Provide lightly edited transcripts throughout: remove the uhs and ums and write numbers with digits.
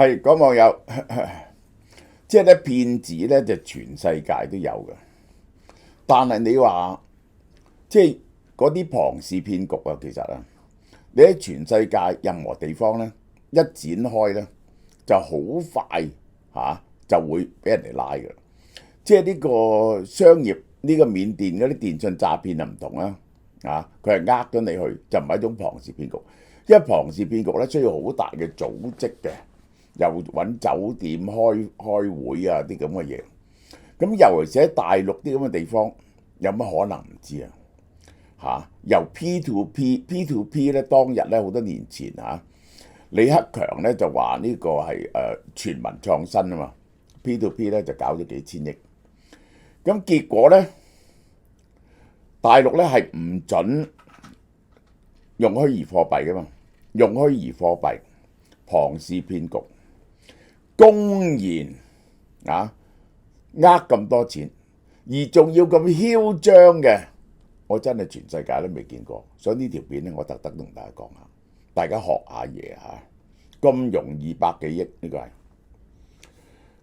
係講網友，即係咧騙子咧就全世界都有嘅，但係你話即係嗰啲龐氏騙局啊，其實啊，你喺全世界任何地方咧一展開咧，就好快就會俾人哋拉嘅。即係呢個商業呢個緬甸嗰啲電信詐騙就唔同啦，佢係呃咗你去，就唔係一種龐氏騙局。因為龐氏騙局咧需要好大嘅組織嘅，又揾酒店開會啊啲咁嘅嘢。咁尤其是喺大陸啲咁嘅地方，有乜可能唔知啊？由 P2P 咧，當日咧好多年前李克強咧就話呢個係全民創新啊嘛 ，P2P 咧就搞咗幾千億。咁結果咧，大陸咧係唔準用虛擬貨幣嘅嘛，用虛擬貨幣，龐氏騙局，公然咁多錢，而仲要咁囂張嘅，我真係全世界都未見過。所以呢條片咧，我特登同大家講下，大家學下嘢嚇，咁容易百幾億呢個係。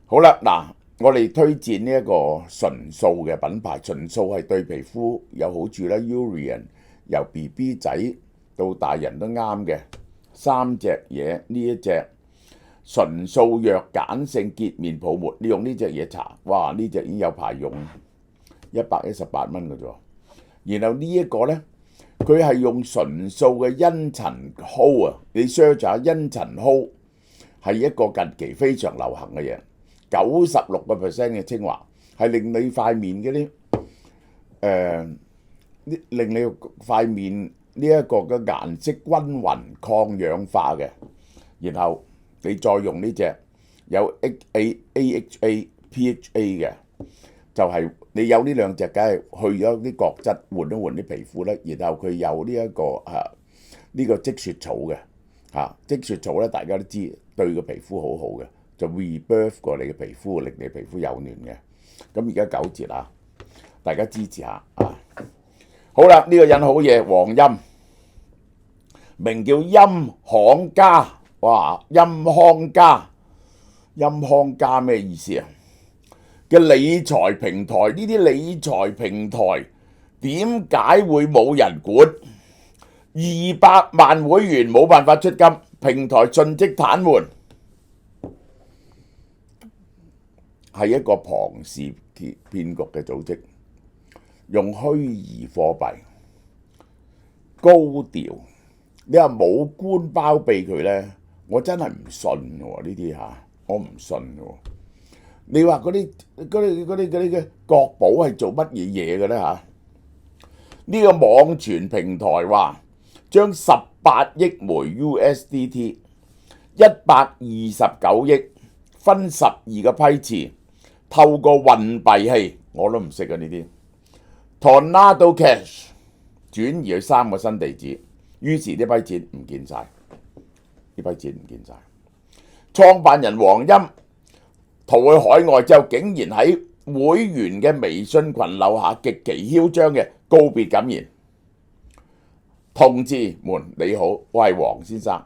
好啦，嗱。我哋推薦呢一個純素嘅品牌，純素係對皮膚有好處啦。Urian 由 BB 仔到大人都啱嘅3隻嘢，呢一隻純素弱鹼性潔面泡沫，你用呢隻嘢搽，哇！呢隻已經有排用，118蚊嘅啫。然後呢一個呢，佢係用純素嘅茵陳蒿啊，你 search 下茵陳蒿係一個近期非常流行嘅嘢。96% 嘅精華係令你塊面嗰啲令你塊面呢一個嘅顏色均勻抗氧化嘅，然後你再用呢隻有 AHA、PHA 嘅，就係你有呢兩隻，梗係去咗啲角質，換一換啲皮膚咧。然後佢有呢一個呢個積雪草嘅積雪草咧，大家都知對個皮膚好好嘅。就 rebirth 過你嘅皮膚，令你皮膚幼嫩嘅。咁而家9折啊，大家支持下啊！好啦，呢個人好嘢，黃鑫，名叫鑫康家，哇！鑫康家咩意思啊？嘅理財平台，呢啲理財平台點解會冇人管？200萬會員冇辦法出金，平台瞬即癱瘓。係一個龐氏騙局嘅組織，用虛擬貨幣高調。你話冇官包庇佢呢？我真係唔信喎呢啲我唔信喎。你話嗰啲嘅國寶係做乜嘢嘢嘅呢？呢個網傳平台話將18億枚 USDT、129億分12個批次。透過運幣器，我都唔識呢啲 Tornado Cash 轉移去3個新地址，於是呢批錢唔見晒，創辦人黃鑫逃去海外之後，竟然喺會員嘅微信群留下極其囂張嘅告別感言：同志們你好，我係黃先生，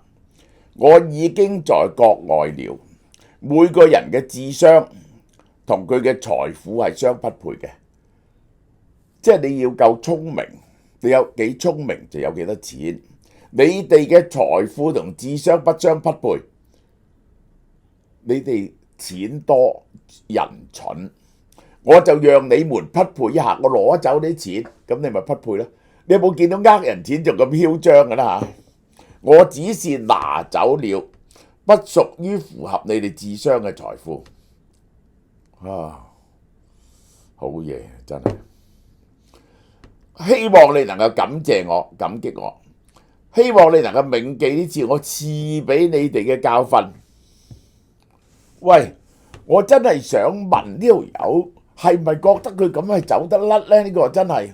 我已經在國外了，每個人嘅智商同佢嘅財富係相匹配嘅，即係你要夠聰明，你有幾聰明就有幾多錢。你哋嘅財富同智商不相匹配，你哋錢多人蠢，我就讓你們匹配一下，我攞走啲錢，咁你咪匹配咯。你有冇見到呃人錢仲咁囂張㗎啦？我只是拿走了不屬於符合你哋智商嘅財富。好嘢，真係希望你能夠感激我，希望你能夠銘記呢次我賜俾你哋嘅教訓。喂，我真係想問呢條友係咪覺得佢咁係走得甩呢？呢個真係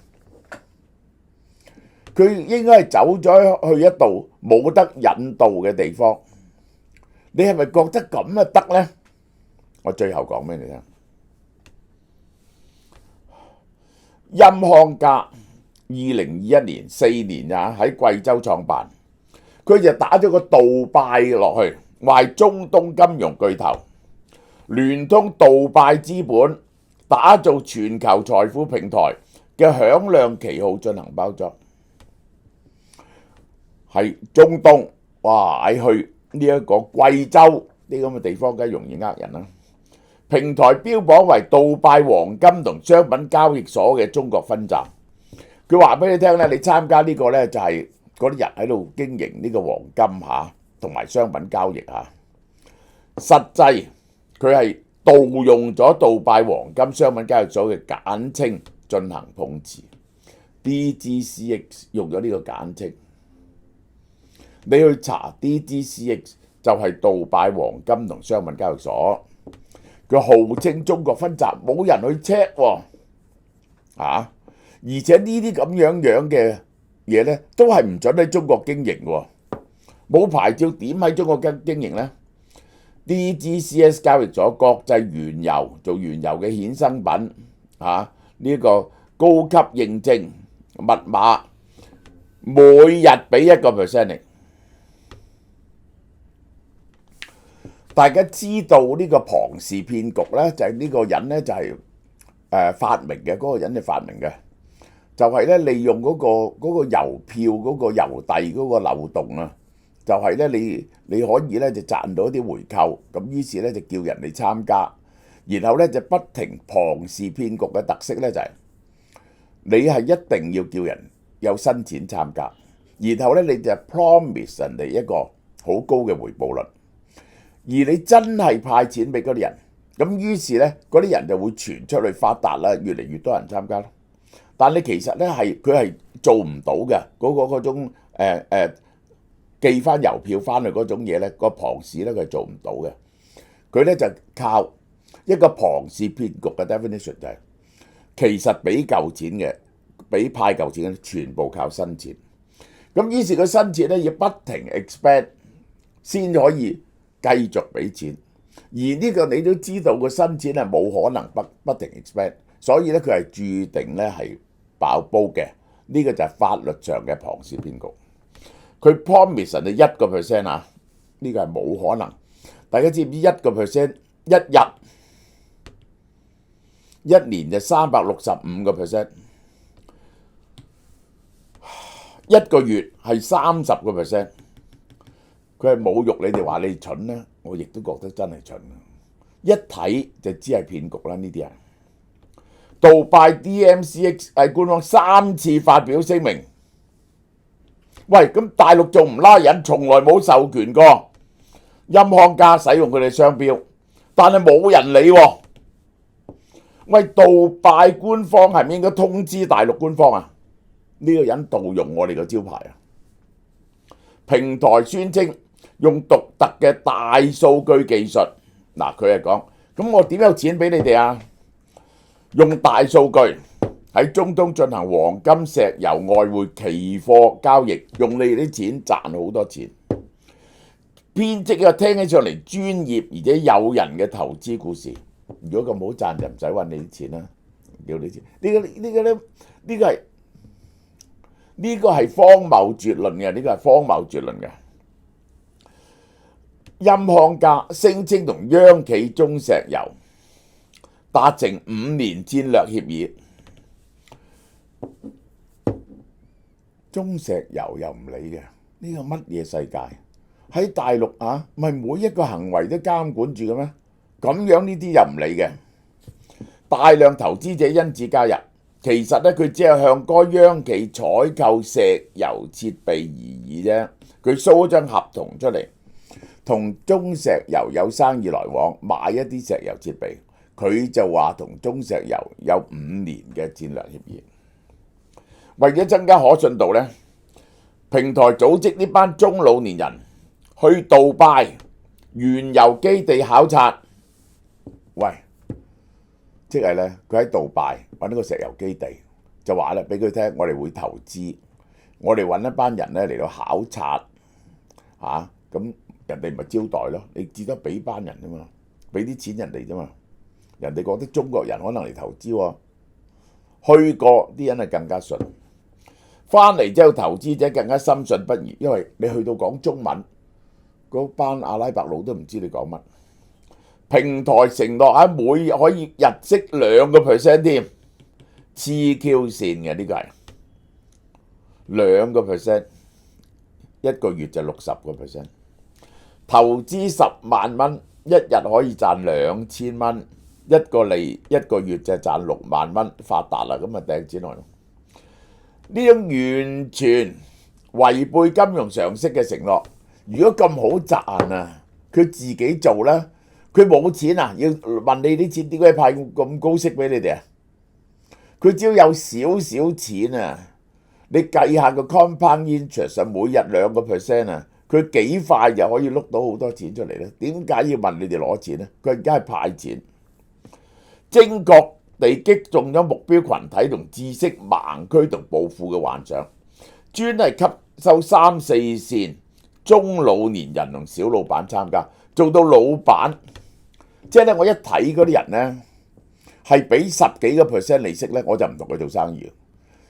佢應該係走咗去一度冇得引導嘅地方。你係咪覺得咁啊得呢？我最後講俾你聽。鑫康家2021年4年喺貴州創辦，佢就打咗個杜拜落去壞中東金融巨頭，聯通杜拜資本，打造全球財富平台嘅響亮旗號進行包裝。係中東，哇！去呢一個貴州呢咁嘅地方，梗係容易呃人啦。平台標榜為杜拜黃金同商品交易所嘅中國分站。佢話俾你聽咧，你參加呢個咧就係嗰啲人喺度經營呢個黃金嚇，同埋商品交易嚇。實際佢係盜用咗杜拜黃金商品交易所嘅簡稱進行碰瓷 ，DGCX 用咗呢個簡稱。你去查 DGCX 就係杜拜黃金同商品交易所，佢號稱中國分站，冇人去 check 喎，而且呢啲咁樣嘅嘢咧，都係唔準喺中國經營喎，冇牌照點喺中國經營咧 ？DGCX 交易所國際原油做原油嘅衍生品，呢個高級認證密碼，每日俾1%嚟。大家知道呢個龐氏騙局咧，就係呢個人咧就係發明嘅，嗰個人就發明嘅，就係咧利用嗰個郵票嗰個郵遞嗰個漏洞啊，就係咧你可以咧就賺到一啲回扣，咁於是咧就叫人哋參加，然後咧就不停龐氏騙局嘅特色咧就係你係一定要叫人有新錢參加，然後咧你就 promise 人哋一個好高嘅回報率。而你真係派錢俾嗰啲人，咁於是咧嗰啲人就會傳出去發達啦，越嚟越多人參加咯。但你其實咧佢係做唔到嘅，嗰種寄翻郵票翻去嗰種嘢咧，個龐氏咧佢係做唔到嘅。佢咧就靠一個龐氏騙局嘅 definition 就係，其實俾舊錢嘅，俾派舊錢嘅全部靠新錢。咁於是個新錢咧要不停 expand 先可以繼續俾錢，而呢個你都知道個新錢係冇可能不停 expand， 所以咧佢係注定咧係爆煲嘅。呢個就係法律上嘅龐氏騙局。佢 promise 你1%啊，呢個係冇可能。大家知唔知1%一年就365%，一個月係30%。佢係侮辱你哋，話你蠢咧，我亦都覺得真係蠢。一睇就知係騙局啦，呢啲人。杜拜 DMCX 係官方3次發表聲明，喂，咁大陸仲唔拉人？從來冇授權過陰康家使用佢哋商標，但係冇人理喎。喂，杜拜官方係咪應該通知大陸官方啊？呢個人盜用我哋個招牌啊！平台宣稱用獨特嘅大數據技術，嗱佢係講，咁我點有錢俾你哋啊？用大數據喺中東進行黃金、石油、外匯、期貨交易，用你哋啲錢賺好多錢。編織啊，聽起上嚟專業而且誘人嘅投資故事。如果咁好賺就唔使揾你啲錢啦，要你錢。呢個係荒謬絕倫嘅，呢個係荒謬絕倫嘅。陰康家聲稱同央企中石油達成5年戰略協議，中石油又唔理嘅，呢個乜嘢世界？喺大陸啊，唔係每一個行為都監管住嘅咩？咁樣呢啲又唔理嘅，大量投資者因此加入。其實咧，佢只係向該央企採購石油設備而已啫。佢 show 咗張合同出嚟，同中石油有生意來往，買一啲石油設備。佢就話同中石油有5年嘅戰略協議。為咗增加可信度咧，平台組織呢班中老年人去杜拜原油基地考察。喂！即係咧，佢喺杜拜揾到個石油基地，就話咧俾佢聽，我哋會投資，我哋揾一班人咧嚟到考察，咁人哋咪招待咯。你只得俾班人啫嘛，俾啲錢人哋啫嘛，人哋覺得中國人可能嚟投資喎，去過啲人係更加信，翻嚟之後投資者更加深信不疑，因為你去到講中文，嗰班阿拉伯佬都唔知你講乜。平台承諾每日可以日息2%添，黐 Q 線嘅呢個係2%，一個月就60%。投資10萬蚊，一日可以賺2000蚊，一個月就賺6萬蚊，發達啦！咁啊掟錢落去。呢種完全違背金融常識嘅承諾。如果咁好賺啊，佢自己做啦，佢冇錢啊，要問你啲錢點解派咁高息俾你哋啊？佢只要有少少錢啊，你計下個 compound interest 每日2%啊，佢幾快就可以碌到好多錢出嚟咧？點解要問你哋攞錢咧？佢而家係派錢，精確地擊中咗目標群體同知識盲區同暴富嘅幻想，專係吸收3、4線中老年人同小老闆參加，做到老闆。即係咧，我一睇嗰啲人咧係俾10幾個% 利息咧，我就唔同佢做生意。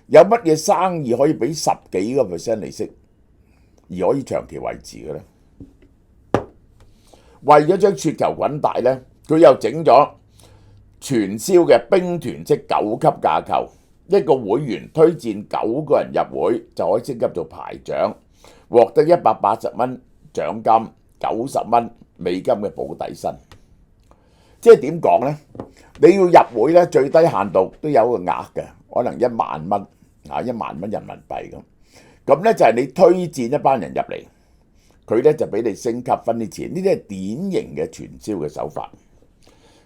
有乜嘢生意可以俾10幾個% 利息而可以長期維持嘅咧？為咗將雪球滾大咧，佢又整咗傳銷嘅兵團式9級架構，一個會員推薦9個人入會就可以升級做排長，獲得180蚊獎金、90蚊美金嘅保底薪。即係點講呢？你要入會咧，最低限度都有個額嘅，可能1萬蚊1萬蚊人民幣咁。咁咧就係你推薦一班人入嚟，佢咧就俾你升級分啲錢。呢啲係典型嘅傳銷嘅手法。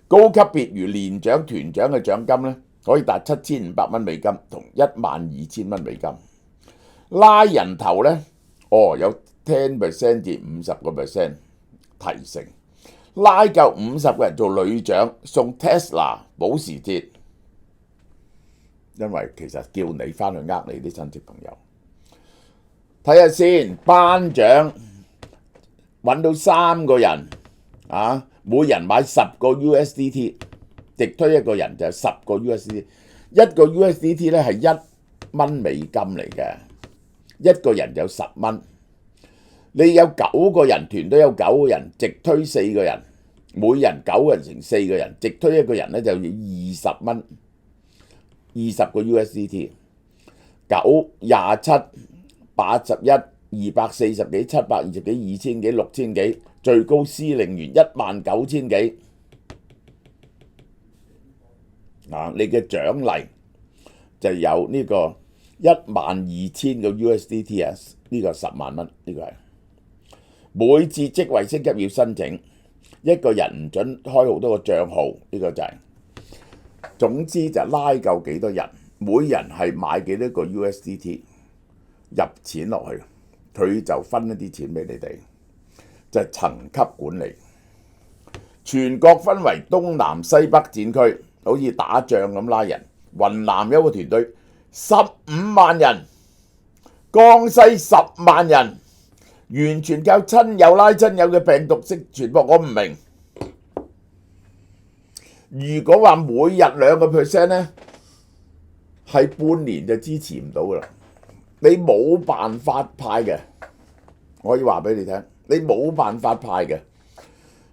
高級別如連長、團長嘅獎金咧，可以達7500蚊美金同12000蚊美金。拉人頭咧，有10%至50%提成。拉夠50個人做旅長，送 Tesla 保時捷，因為其實叫你翻去呃你啲親戚朋友。睇下先，班長揾到3個人每人買10個 USDT， 直推一個人就10個 USDT， 一個 USDT 咧係1蚊美金嚟嘅，一個人有10蚊。你有9個人，團隊有9個人，直推4個人，每人9人乘4個人，直推一個人咧就要20蚊，20個 USDT， 9、27、81、240幾、720幾、2000幾、6000幾，最高司令員19000幾。你嘅獎勵就有呢個12000個 USDT 啊，呢個10萬蚊，呢個係。每次職位升級要申請，一個人唔准開好多個帳號，呢個就係。總之就拉夠幾多人，每人係買幾多個 USDT 入錢落去，佢就分一啲錢俾你哋，就係層級管理。全國分為東南西北戰區，好似打仗咁拉人。雲南有個團隊15萬人，江西10萬人。完全靠親友拉親友嘅病毒式傳播，我唔明。如果話每日2%咧，係半年就支持唔到噶啦。你冇辦法派嘅，我可以話俾你聽，你冇辦法派嘅。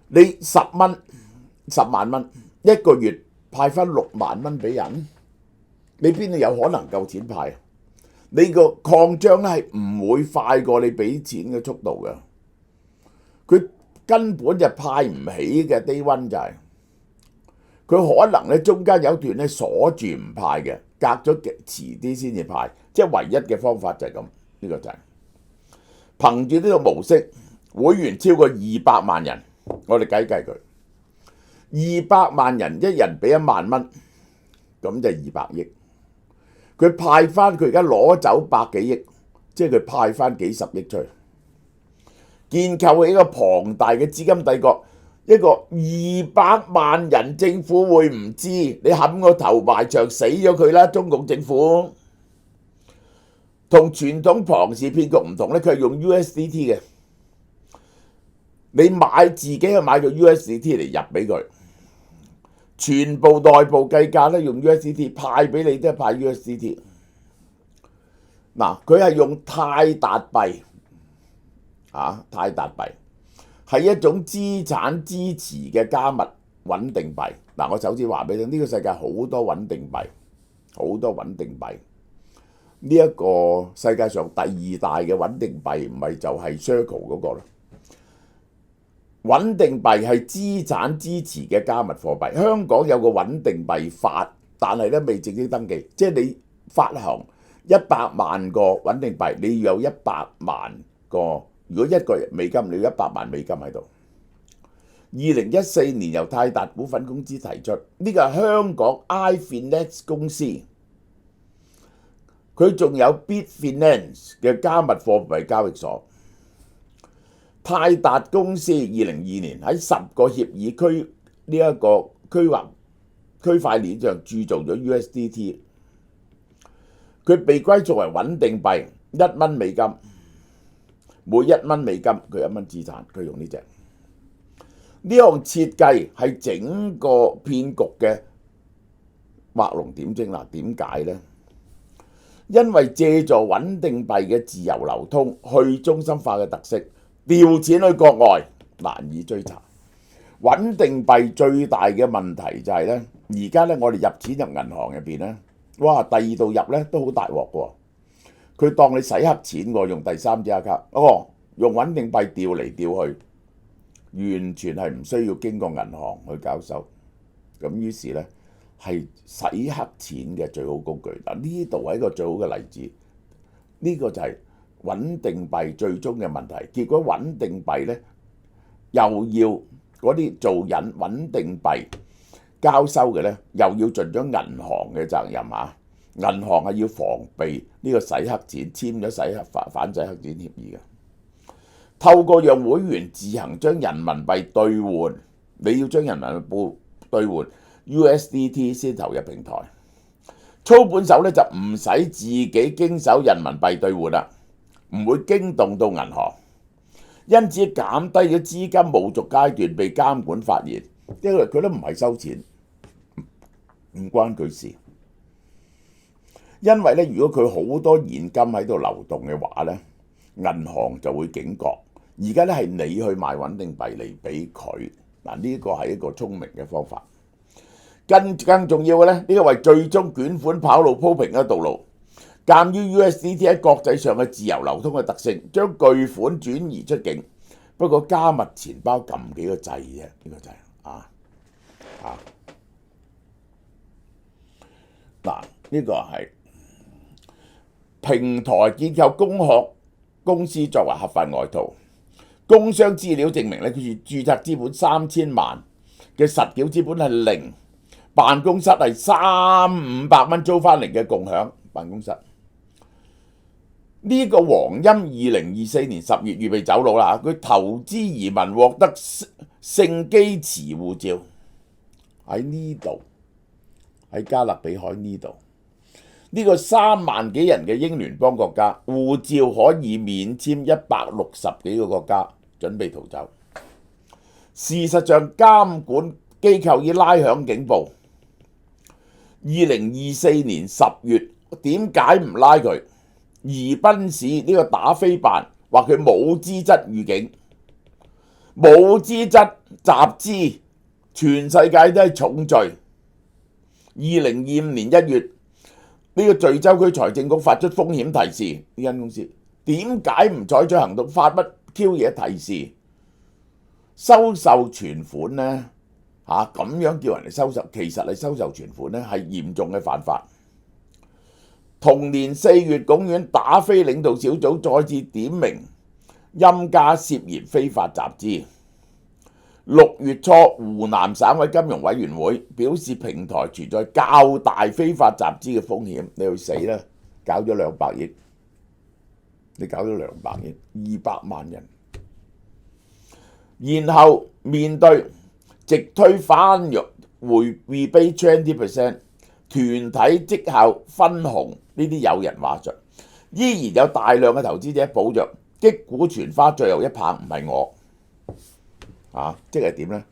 你10萬蚊一個月派翻6萬蚊俾人，你邊度有可能夠錢派啊？你個擴張咧係唔會快過你俾錢嘅速度嘅，佢根本就派唔起嘅。Day one就係佢可能咧中間有段咧鎖住唔派嘅，隔咗遲啲先至派，即係唯一嘅方法就係咁。呢個就係憑住呢個模式，會員超過200萬人，我哋計佢200萬人，一人俾1萬蚊，咁就200億。佢派翻，佢而家攞走100幾億，即係佢派翻幾十億出去，建構起一個龐大嘅資金帝國。一個200萬人政府會唔知？你冚個頭埋牆死咗佢啦！中共政府同傳統龐氏騙局唔同咧，佢係用 USDT 嘅，你買自己去買個 USDT 嚟入俾佢。全部內部計價咧用 USDT 派俾你，都係派 USDT。佢係用泰達幣，泰達幣係一種資產支持嘅加密穩定幣。嗱，我首先話俾你聽，呢個世界好多穩定幣，好多穩定幣。呢一個世界上第二大嘅穩定幣唔係就係 Circle 嗰個啦。穩定幣係資產支持嘅加密貨幣。香港有個穩定幣法，但係咧未正式登記。即係你發行100萬個穩定幣，你要有100萬個。如果1個美金，你要100萬美金喺度。2014年由泰達股份公司提出，呢個係香港 iFinance 公司，佢仲有 Bitfinance 嘅加密貨幣交易所。泰達公司2022年喺10個協議區呢一個區塊鏈上鑄造咗 USDT， 佢被歸作為穩定幣，1蚊美金，每1蚊美金佢1蚊資產，佢用呢隻。呢項設計係整個騙局嘅畫龍點睛啦。點解呢？因為借助穩定幣嘅自由流通、去中心化嘅特色，調錢去國外難以追查。穩定幣最大嘅問題就係呢，而家呢我哋入錢入銀行入邊呢，哇，第二度入呢都好大鑊喎。佢當你洗黑錢喎，用第三者卡，用穩定幣調嚟調去，完全係唔需要經過銀行去交收。咁於是呢，係洗黑錢嘅最好工具。嗱，呢度係一個最好嘅例子。呢個就係穩定幣最終嘅問題。結果穩定幣呢，又要嗰啲做引穩定幣交收嘅呢，又要盡咗銀行嘅責任啊！銀行係要防備呢個洗黑錢，簽咗反洗黑錢協議嘅。透過讓會員自行將人民幣兌換，你要將人民幣兌換 USDT 先投入平台。操盤手呢就唔使自己經手人民幣兌換啦，唔會驚動到銀行，因此減低咗資金冒續階段被監管發現，因為佢都唔係收錢，唔關佢事。因為咧，如果佢好多現金喺度流動嘅話咧，銀行就會警覺。而家咧係你去買穩定幣嚟俾佢，嗱，呢個係一個聰明嘅方法。更重要嘅咧，呢個為最終捲款跑路鋪平咗道路。鑑於 USDT 喺國際上嘅自由流通嘅特性，將巨款轉移出境。不過加密錢包撳幾個掣啫，呢個掣嗱，呢個係平台結構工學公司作為合法外逃。工商資料證明咧，佢註冊資本3000萬嘅實繳資本係0，辦公室係300-500蚊租翻嚟嘅共享辦公室。呢個黃鑫2024年10月預備走佬啦，佢投資移民獲得聖基茨護照喺呢度，喺加勒比海呢度。呢個3萬幾人嘅英聯邦國家護照可以免簽160幾個國家，準備逃走。事實上，監管機構已拉響警報。2024年10月，點解唔拉佢？宜賓市呢個打非辦話佢冇資質預警，冇資質集資，全世界都係重罪。2025年1月。呢個徐州區財政局發出風險提示，呢間公司點解唔採取行動？發乜 Q 嘢提示？收受存款呢？咁樣叫人哋收受，其實係收受存款呢，係嚴重嘅犯法。同年4月，拱院打非領導小組再次點名陰家涉嫌非法集資。6月初，湖南省委金融委員會表示平台存在較大非法集資嘅風險，你去死啦！搞咗200億，你搞咗200億，200萬人，然後面對直推翻回 rebate 20%， 團體績效分紅呢啲有人話術，依然有大量嘅投資者保着擊鼓傳花，最後一棒唔係我。即係點呢？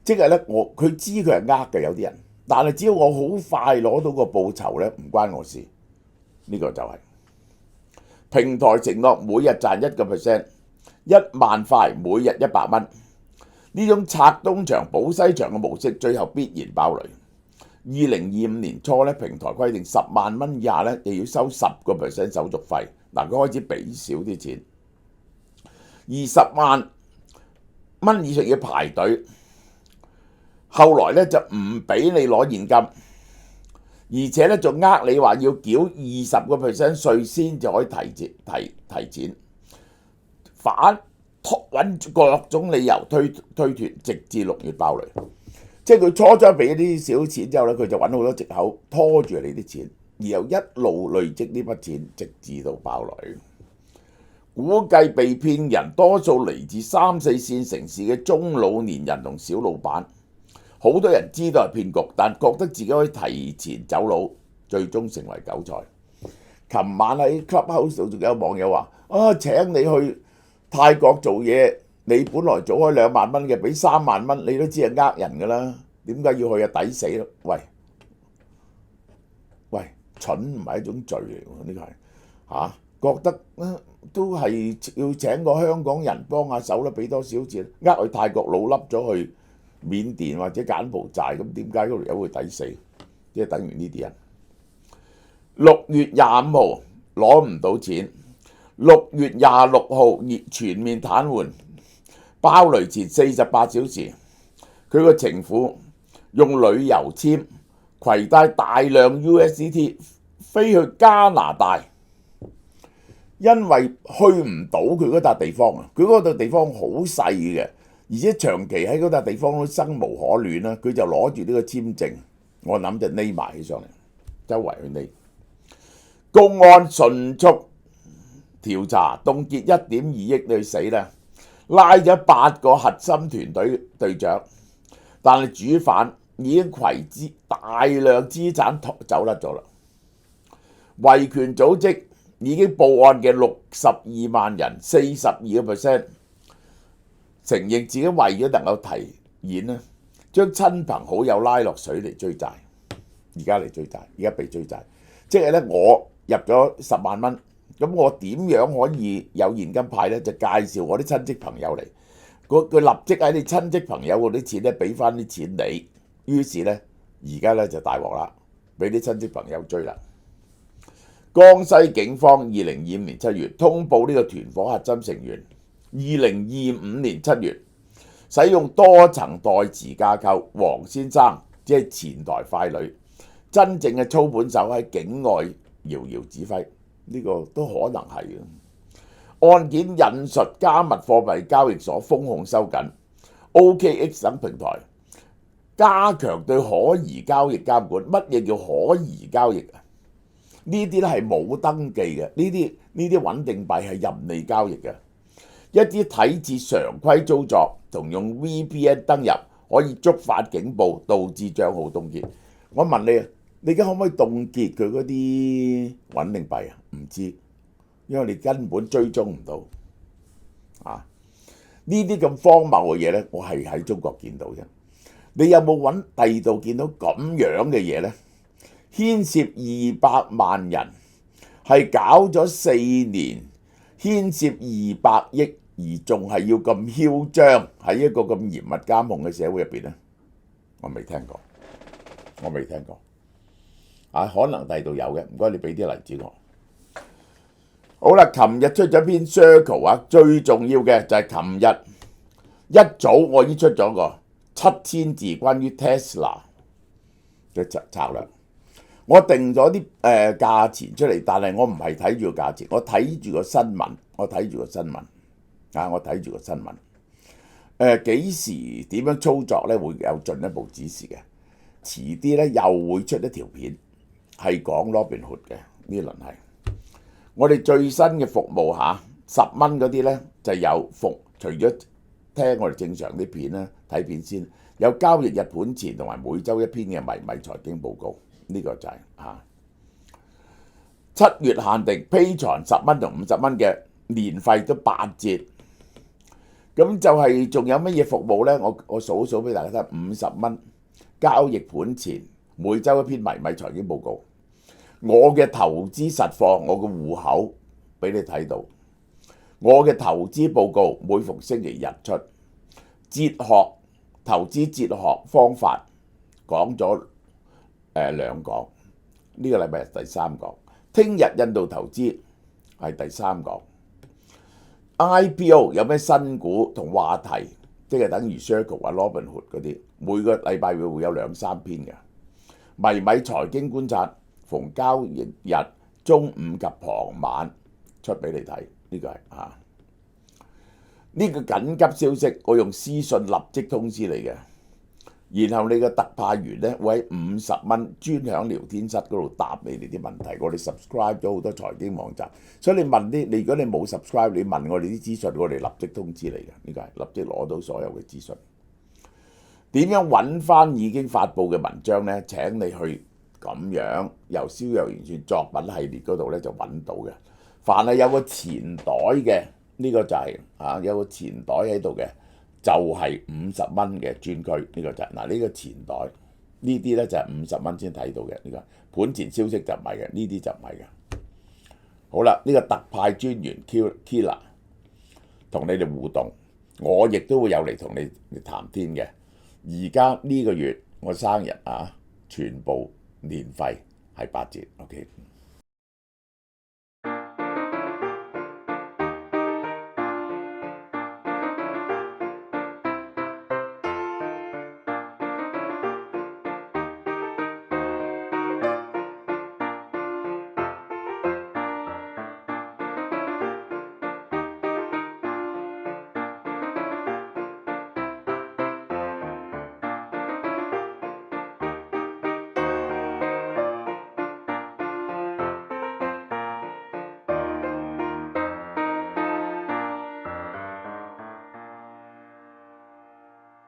即係咧，佢知佢係呃嘅有啲人，但係只要我好快攞到個報酬咧，唔關我事。呢個就係平台承諾每日賺1%， 1萬塊，每日100蚊。呢種拆東牆補西牆嘅模式，最後必然爆雷。2025年初咧，平台規定10萬蚊以下咧，就要收10% 手續費。嗱，佢開始俾少啲錢，20萬蚊以上要排隊。後來咧就唔俾你攞現金，而且咧仲呃你話要繳20% 稅先就可以提錢，反揾各種理由推脫，直至6月爆雷。即係佢初俾啲少錢之後咧，佢就揾好多藉口拖住你啲錢，然後一路累積呢筆錢，直至到爆雷。估計被騙人多數嚟自3、4線城市嘅中老年人同小老闆。好多人知道係騙局，但覺得自己可以提前走佬，最終成為韭菜。琴晚喺 Clubhouse 度仲有網友話：請你去泰國做嘢。你本來早開2萬蚊嘅，俾3萬蚊，你都知係呃人㗎啦。點解要去啊？抵死咯！喂，蠢唔係一種罪嚟喎，呢個係覺得都係要請個香港人幫下手啦，俾多少錢，去泰國老笠咗去緬甸或者柬埔寨，咁點解嗰條友會抵死？即係等於呢啲人。6月25號攞唔到錢，6月26號全面癱瘓。爆雷前48小時，佢個情婦用旅遊簽攜帶大量 USDT 飛去加拿大，因為去唔到佢嗰笪地方啊！佢嗰笪地方好細嘅，而且長期喺嗰笪地方都生無可戀啦。佢就攞住呢個簽證，我諗就匿埋起上嚟，周圍去匿。公安迅速調查，凍結1.2億你去死啦！拉咗8個核心團隊隊長，但係主犯已經攜之大量資產走甩咗啦。維權組織已經報案嘅62萬人，42% 承認自己為咗能夠提現咧，將親朋好友拉落水嚟追債。而家被追債，即係咧我入咗10萬蚊。咁我點樣可以有現金派呢？就介紹我啲親戚朋友嚟，佢立即喺你親戚朋友嗰啲錢咧俾翻啲錢你。於是呢，而家咧就大鑊啦，俾啲親戚朋友追啦。江西警方2025年7月通報呢個團伙核心成員，2025年7月使用多層代詞架構，黃先生即係前台傀儡，真正嘅操盤手喺境外遙遙指揮。呢個都可能係嘅。案件引述加密貨幣交易所風控收緊 ，OKX 等平台加強對可疑交易監管。乜嘢叫可疑交易啊？呢啲咧係冇登記嘅，呢啲穩定幣係任你交易嘅。一啲睇似常規操作同用 VPN 登入可以觸發警報，導致帳號凍結。我問你啊！你而家可唔可以凍結佢嗰啲穩定幣啊？唔知，因為你根本追蹤唔到。呢啲咁荒謬嘅嘢咧，我係喺中國見到啫。你有冇揾第二度見到咁樣嘅嘢咧？牽涉200萬人，係搞咗4年，牽涉200億，而仲係要咁囂張喺一個咁嚴密監控嘅社會入邊咧？我未聽過。可能第二度有嘅，唔該你俾啲例子我。好啦，琴日出咗篇 Circle 啊，最重要嘅就係琴日一早我已經出咗個7000字關於 Tesla 嘅策略。我定咗啲價錢出嚟，但係我唔係睇住個價錢，我睇住個新聞。幾時點樣操作咧？會有進一步指示嘅。遲啲咧又會出一條片。係講 Robinhood 嘅呢輪係我哋最新嘅服務嚇，10蚊嗰啲咧就有除咗聽我哋正常啲片啦，睇片先有交易日盤前同埋每週1篇嘅迷米財經報告，呢個就係7月限定 Patreon 10蚊同50蚊嘅年費都8折，咁就係仲有乜嘢服務咧？我數數俾大家睇，50蚊交易盤前。每週1篇迷米財經報告，我嘅投資實況，我嘅戶口俾你睇到，我嘅投資報告每逢星期日出，投資哲學方法講咗2講，呢個禮拜係第3講，聽日印度投資係第3講。IPO 有咩新股同話題，即係等於 Circle 啊、Robinhood 嗰啲，每個禮拜會有2-3篇嘅。迷米財經觀察，逢交易日中午及傍晚出俾你睇，呢個係呢個緊急消息，我用私信立即通知你嘅。然後你嘅特派員咧會喺50蚊專享聊天室嗰度答你哋啲問題。我哋 subscribe 咗好多財經網站，所以你問啲，如果你冇 subscribe， 你問我哋啲資訊，我哋立即通知你嘅。呢個係立即攞到所有嘅資訊。點樣揾翻已經發布嘅文章呢？請你去咁樣由逍遙圓傳作品系列嗰度咧就揾到嘅。凡係有個錢袋嘅，呢個就係有個錢袋喺度嘅，就係50蚊嘅專區。呢個就係呢個錢袋，呢啲咧就係50蚊先睇到嘅。呢個盤前消息就唔係嘅，呢啲就唔係嘅。好啦，呢個特派專員 Kila 同你哋互動，我亦都會有嚟同你談天嘅。而家呢個月我生日全部年費係8折，OK。